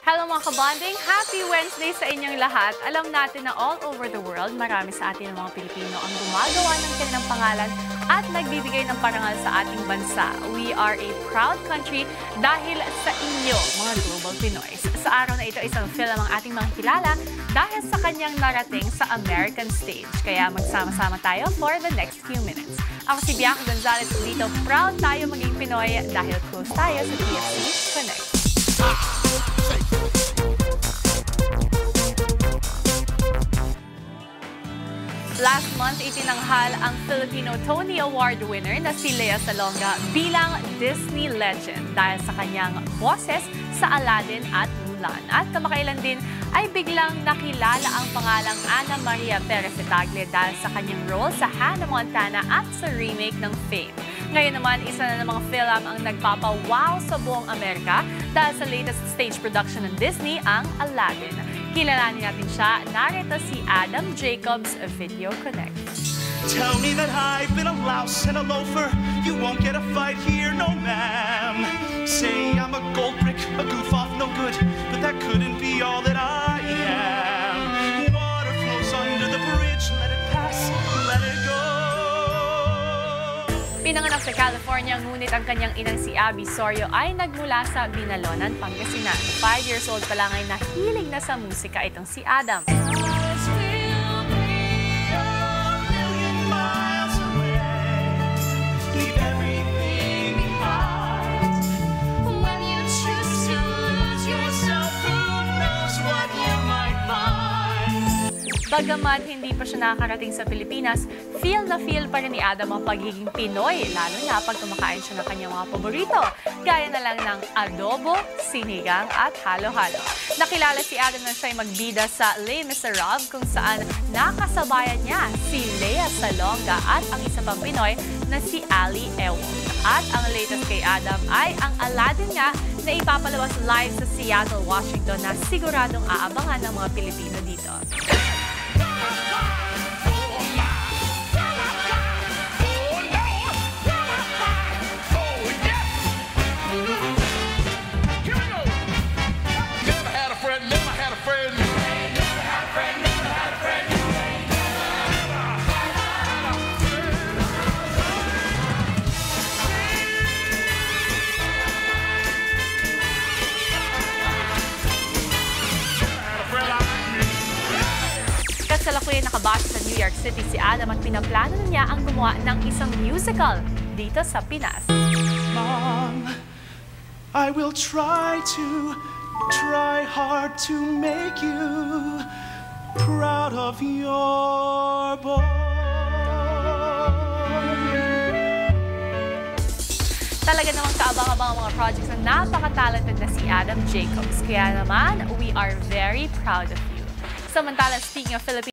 Hello mga kabonding! Happy Wednesday sa inyong lahat! Alam natin na all over the world, marami sa atin ng mga Pilipino ang gumagawa ng kanilang pangalan at nagbibigay ng parangal sa ating bansa. We are a proud country dahil sa inyo, mga Global Pinoys. Sa araw na ito, isang film ang ating mga kilala dahil sa kanyang narating sa American stage. Kaya magsama-sama tayo for the next few minutes. Ako si Bianca Gonzalez dito. Proud tayo maging Pinoy dahil close tayo sa TFC Connect. Last month, itinanghal ang Filipino Tony Award winner na si Lea Salonga bilang Disney legend dahil sa kanyang boses sa Aladdin at Mulan. At kamakailan din ay biglang nakilala ang pangalang Ana Maria Perez-Tagle dahil sa kanyang role sa Hannah Montana at sa remake ng Fame. Ngayon naman, isa na ng mga film ang nagpapa-wow sa buong Amerika dahil sa latest stage production ng Disney, ang Aladdin. Kilalanin natin siya. Narito si Adam Jacobs of Video Connect. Tell me that I've been a louse and a loafer. You won't get a fight here, no ma'am. Say I'm a gold brick, a goof off, no good, but that couldn't be all that I am. Water flows under the bridge, let it pass, let it go. Pinanganak sa California, ngunit ang kanyang inang si Abby Sorio ay nagmula sa Binalonan, Pangasinan. 5 years old pa lang ay nahilig na sa musika itong si Adam. Bagamat hindi pa siya nakakarating sa Pilipinas, feel na feel pa rin ni Adam ang pagiging Pinoy, lalo na pag kumakain siya ng kanyang mga paborito, gaya na lang ng adobo, sinigang at halo-halo. Nakilala si Adam na siya'y magbida sa Les Miserables, kung saan nakasabayan niya si Lea Salonga at ang isa pang Pinoy na si Ali Ewong. At ang latest kay Adam ay ang Aladdin nga na ipapalabas live sa Seattle, Washington na siguradong aabangan ng mga Pilipino dito. Kasalukuyan nakabase sa New York City si Adam at pinaplano na niya ang gumawa ng isang musical dito sa Pinas. Mom, I will try hard to make you proud of your boy. Talaga namang kaabang-abang ang mga projects na napaka-talented na si Adam Jacobs. Kaya naman, we are very proud of you. Samantala, speaking of Philippines,